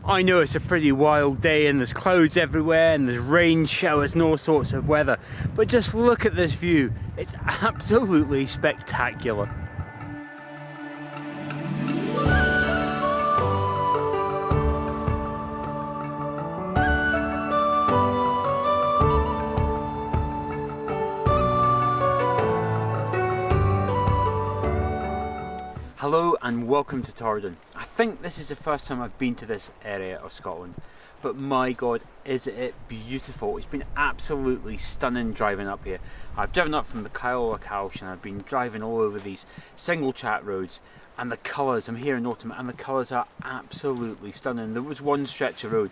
I know it's a pretty wild day and there's clouds everywhere and there's rain showers and all sorts of weather, but just look at this view. It's absolutely spectacular. Hello and welcome to Torridon. I think this is the first time I've been to this area of Scotland, but my god, is it beautiful. It's been absolutely stunning driving up here. I've driven up from the Loch Clair and I've been driving all over these single chat roads, and the colours, I'm here in autumn, and the colours are absolutely stunning. There was one stretch of road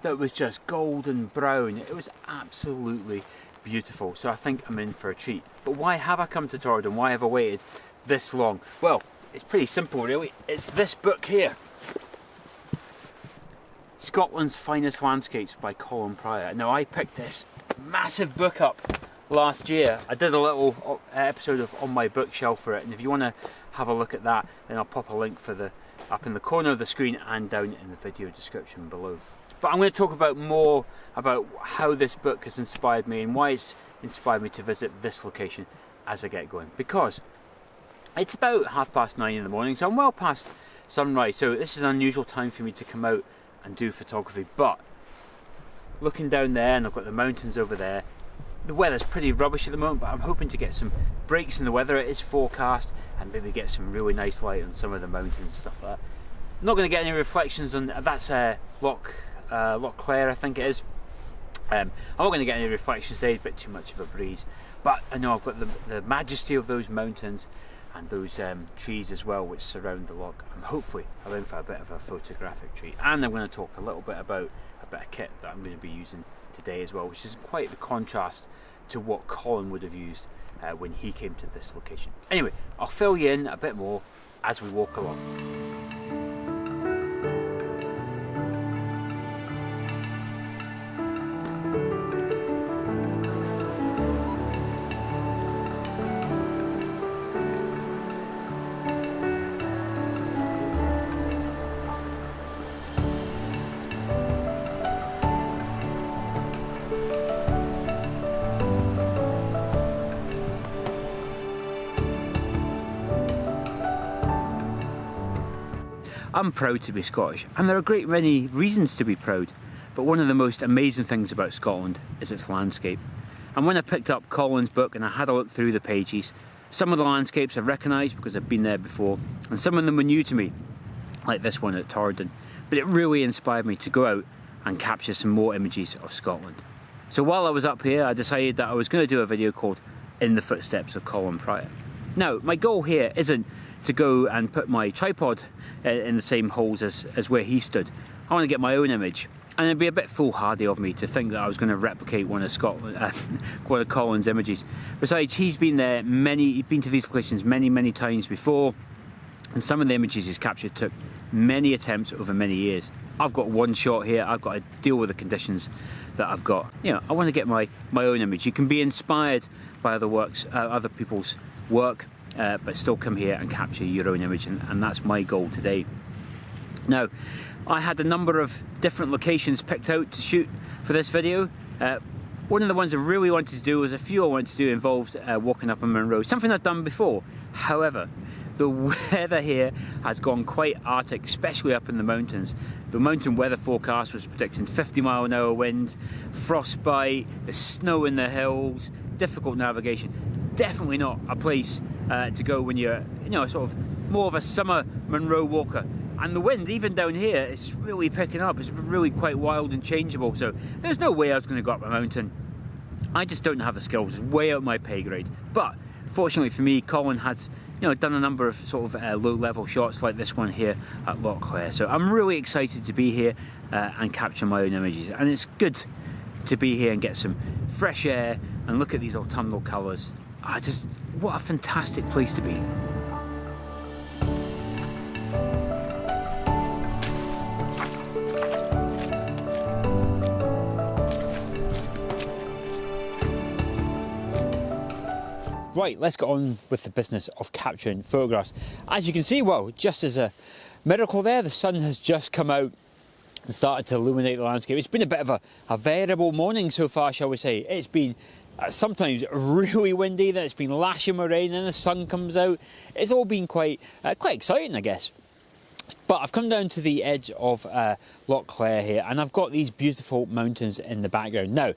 that was just golden brown. It was absolutely beautiful, so I think I'm in for a treat. But why have I come to Torridon? Why have I waited this long? Well, it's pretty simple really. It's this book here, Scotland's Finest Landscapes by Colin Prior. Now I picked this massive book up last year. I did a little episode of On My Bookshelf for it, and if you want to have a look at that, then I'll pop a link for up in the corner of the screen and down in the video description below. But I'm going to talk about more about how this book has inspired me and why it's inspired me to visit this location as I get going, because it's about 9:30 in the morning, so I'm well past sunrise, so this is an unusual time for me to come out and do photography. But looking down there, and I've got the mountains over there, the weather's pretty rubbish at the moment, but I'm hoping to get some breaks in the weather. It is forecast, and maybe get some really nice light on some of the mountains and stuff like that. I'm not going to get any reflections on, that's Loch Clair I think it is. I'm not going to get any reflections today, a bit too much of a breeze, but I know I've got the majesty of those mountains and those trees as well which surround the loch. And hopefully I'm in for a bit of a photographic treat, and I'm going to talk a little bit about a bit of kit that I'm going to be using today as well, which is quite the contrast to what Colin would have used when he came to this location. Anyway, I'll fill you in a bit more as we walk along. I'm proud to be Scottish, and there are a great many reasons to be proud, but one of the most amazing things about Scotland is its landscape. And when I picked up Colin's book and I had a look through the pages, some of the landscapes I recognised because I've been there before, and some of them were new to me, like this one at Torridon. But it really inspired me to go out and capture some more images of Scotland. So while I was up here, I decided that I was going to do a video called In the Footsteps of Colin Prior. Now, my goal here isn't to go and put my tripod in the same holes as where he stood. I want to get my own image, and it'd be a bit foolhardy of me to think that I was going to replicate one of Colin's images. Besides, he's been there he's been to these locations many times before, and some of the images he's captured took many attempts over many years. I've got one shot here. I've got to deal with the conditions that I've got. You know, I want to get my own image. You can be inspired by other people's work, but still come here and capture your own image, and that's my goal today. Now, I had a number of different locations picked out to shoot for this video. One of the ones I really wanted to do was involved walking up a Munro, something I've done before. However, the weather here has gone quite arctic, especially up in the mountains. The mountain weather forecast was predicting 50-mile-an-hour winds, frostbite, the snow in the hills, difficult navigation. Definitely not a place to go when you're, sort of more of a summer Munro walker. And the wind, even down here, is really picking up. It's really quite wild and changeable. So there's no way I was going to go up a mountain. I just don't have the skills. It's way out my pay grade. But fortunately for me, Colin had, done a number of sort of low-level shots like this one here at Loch Clair. So I'm really excited to be here and capture my own images. And it's good to be here and get some fresh air and look at these autumnal colours. What a fantastic place to be. Right, let's get on with the business of capturing photographs. As you can see, well, just as a miracle there, the sun has just come out and started to illuminate the landscape. It's been a bit of a variable morning so far, shall we say. It's been sometimes really windy, then it's been lashing with rain, and the sun comes out. It's all been quite exciting, I guess. But I've come down to the edge of Loch Clair here, and I've got these beautiful mountains in the background. Now,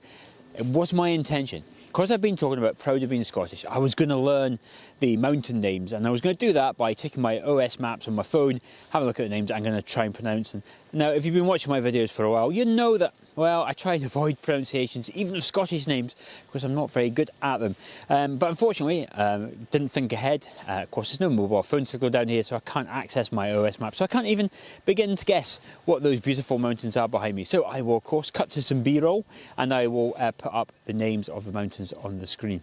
it was my intention, because I've been talking about proud of being Scottish, I was going to learn the mountain names, and I was going to do that by taking my OS maps on my phone, have a look at the names, I'm going to try and pronounce them. Now, if you've been watching my videos for a while, you know that, well, I try and avoid pronunciations, even of Scottish names, because I'm not very good at them. But unfortunately, didn't think ahead. Of course, there's no mobile phone signal down here, so I can't access my OS map, so I can't even begin to guess what those beautiful mountains are behind me. So I will, of course, cut to some B-roll, and I will put up the names of the mountains on the screen.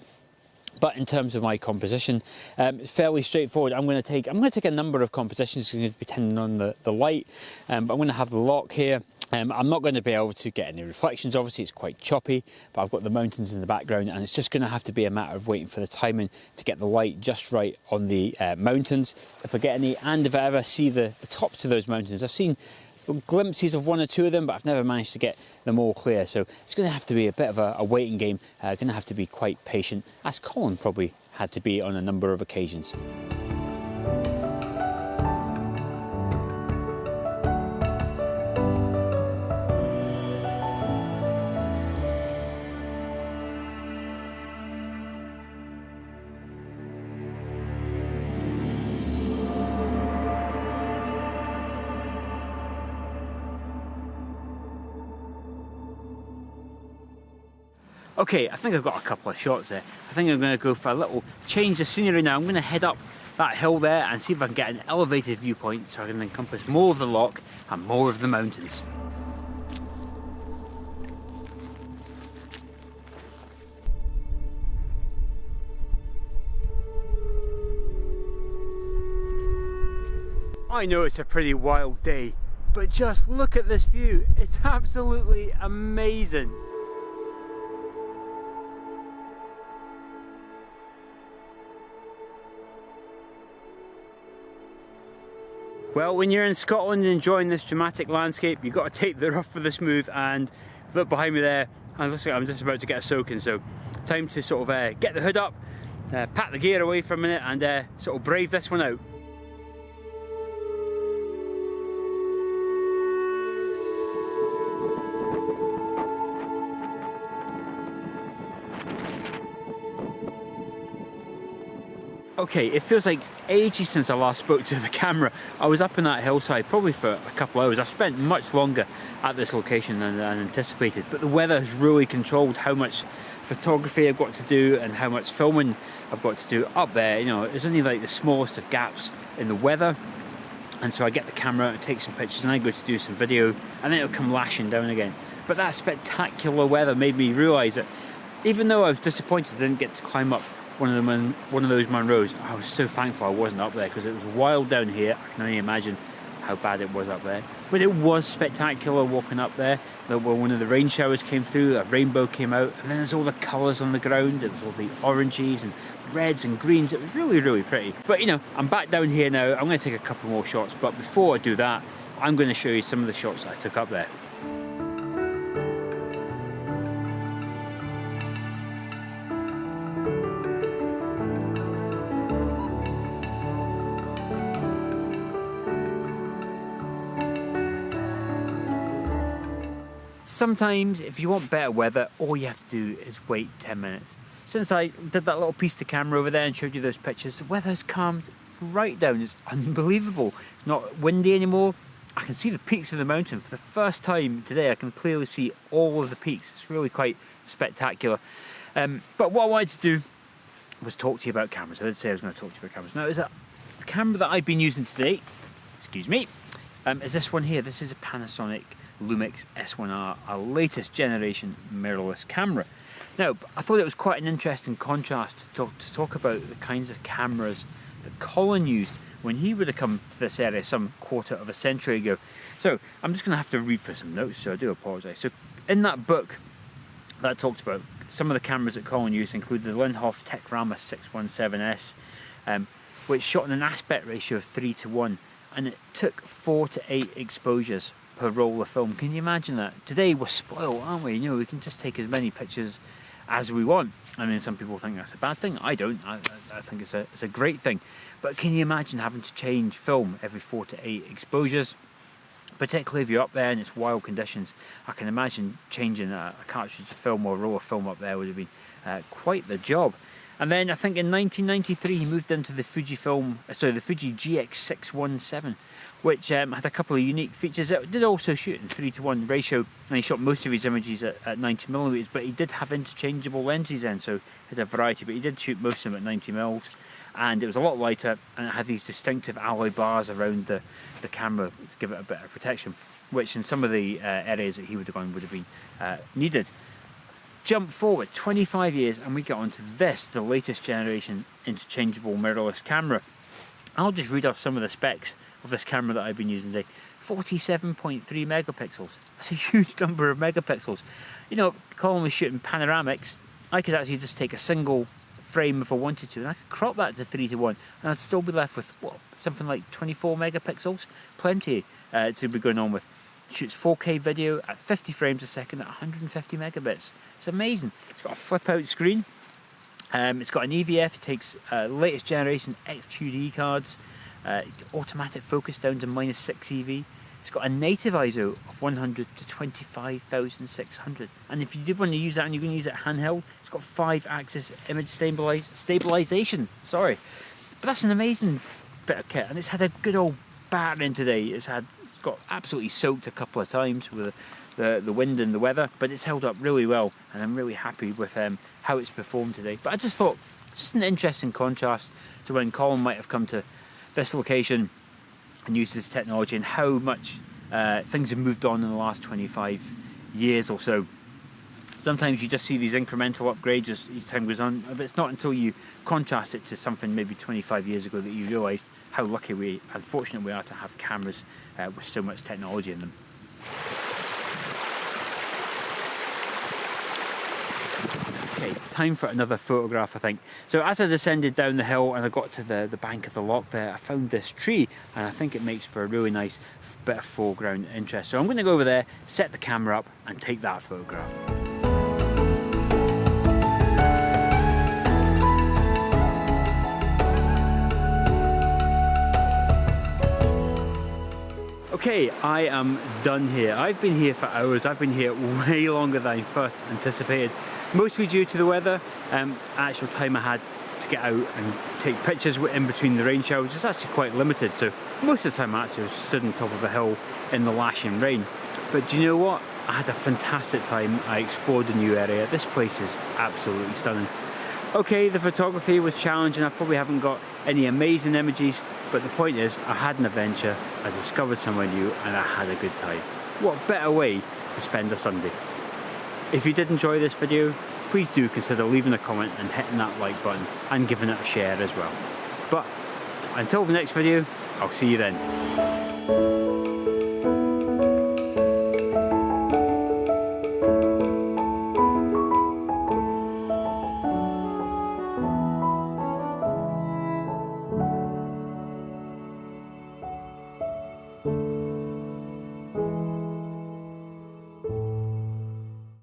But in terms of my composition, it's fairly straightforward. I'm going to take a number of compositions depending on the light. But I'm going to have the loch here. I'm not going to be able to get any reflections, obviously it's quite choppy, but I've got the mountains in the background, and it's just going to have to be a matter of waiting for the timing to get the light just right on the mountains. If I get any, and if I ever see the tops of those mountains, I've seen glimpses of one or two of them, but I've never managed to get them all clear, so it's going to have to be a bit of a waiting game. Going to have to be quite patient, as Colin probably had to be on a number of occasions. Okay, I think I've got a couple of shots there. I think I'm going to go for a little change of scenery now. I'm going to head up that hill there and see if I can get an elevated viewpoint so I can encompass more of the loch and more of the mountains. I know it's a pretty wild day, but just look at this view. It's absolutely amazing. Well, when you're in Scotland enjoying this dramatic landscape, you've got to take the rough with the smooth, and look behind me there, and looks like I'm just about to get a soaking, so time to sort of get the hood up, pack the gear away for a minute, and sort of brave this one out. Okay, it feels like ages since I last spoke to the camera. I was up in that hillside probably for a couple of hours. I've spent much longer at this location than anticipated, but the weather has really controlled how much photography I've got to do and how much filming I've got to do up there. You know, there's only like the smallest of gaps in the weather, and so I get the camera and take some pictures, and I go to do some video, and then it'll come lashing down again. But that spectacular weather made me realise that even though I was disappointed I didn't get to climb up one of those Munros, I was so thankful I wasn't up there, because it was wild down here. I can only imagine how bad it was up there. But it was spectacular walking up there. When one of the rain showers came through, a rainbow came out, and then there's all the colours on the ground. There's all the oranges and reds and greens. It was really, really pretty. But you know, I'm back down here now. I'm going to take a couple more shots, but before I do that, I'm going to show you some of the shots that I took up there. Sometimes, if you want better weather, all you have to do is wait 10 minutes. Since I did that little piece to camera over there and showed you those pictures, the weather's calmed right down. It's unbelievable. It's not windy anymore. I can see the peaks of the mountain. For the first time today, I can clearly see all of the peaks. It's really quite spectacular. But what I wanted to do was talk to you about cameras. I did say I was going to talk to you about cameras. Now, the camera that I've been using today, excuse me, is this one here. This is a Panasonic Lumix S1R, our latest generation mirrorless camera. Now, I thought it was quite an interesting contrast to talk about the kinds of cameras that Colin used when he would have come to this area some quarter of a century ago. So I'm just going to have to read for some notes, so I do apologise. So in that book that I talked about, some of the cameras that Colin used include the Linhof Techrama 617S, which shot in an aspect ratio of 3:1, and it took 4 to 8 exposures per roll of film. Can you imagine that? Today we're spoiled, aren't we? You know, we can just take as many pictures as we want. I mean, some people think that's a bad thing. I don't. I think it's a great thing. But can you imagine having to change film every 4 to 8 exposures? Particularly if you're up there and it's wild conditions. I can imagine changing a cartridge of film or a roll of film up there would have been quite the job. And then I think in 1993 he moved into the Fuji GX617, which had a couple of unique features. It did also shoot in 3:1 ratio, and he shot most of his images at 90mm, but he did have interchangeable lenses then, so he had a variety, but he did shoot most of them at 90mm, and it was a lot lighter, and it had these distinctive alloy bars around the camera to give it a bit of protection, which in some of the areas that he would have gone would have been needed. Jump forward 25 years and we get onto this, the latest generation interchangeable mirrorless camera. I'll just read off some of the specs of this camera that I've been using today. 47.3 megapixels. That's a huge number of megapixels. You know, Colin was shooting panoramics. I could actually just take a single frame if I wanted to, and I could crop that to 3:1, and I'd still be left with what, something like 24 megapixels. Plenty to be going on with. Shoots 4K video at 50 frames a second at 150 megabits. It's amazing. It's got a flip out screen. It's got an EVF. It takes latest generation XQD cards. Automatic focus down to -6 EV. It's got a native ISO of 100 to 25,600. And if you did want to use that and you're going to use it handheld, it's got 5-axis image stabilization. Sorry. But that's an amazing bit of kit. And it's had a good old battering today. It's got absolutely soaked a couple of times with the wind and the weather, but it's held up really well, and I'm really happy with how it's performed today. But I just thought it's just an interesting contrast to when Colin might have come to this location and used this technology, and how much things have moved on in the last 25 years or so. Sometimes you just see these incremental upgrades as each time goes on, but it's not until you contrast it to something maybe 25 years ago that you realise how lucky and fortunate we are to have cameras with so much technology in them. Okay, time for another photograph, I think. So as I descended down the hill and I got to the bank of the loch there, I found this tree, and I think it makes for a really nice bit of foreground interest. So I'm going to go over there, set the camera up and take that photograph. Okay, I am done here. I've been here for hours. I've been here way longer than I first anticipated, mostly due to the weather. Actual time I had to get out and take pictures in between the rain showers is actually quite limited, so most of the time I actually was stood on top of a hill in the lashing rain. But do you know what? I had a fantastic time. I explored a new area. This place is absolutely stunning. Okay, the photography was challenging. I probably haven't got any amazing images, but the point is I had an adventure, I discovered somewhere new, and I had a good time. What better way to spend a Sunday? If you did enjoy this video, please do consider leaving a comment and hitting that like button and giving it a share as well. But until the next video, I'll see you then.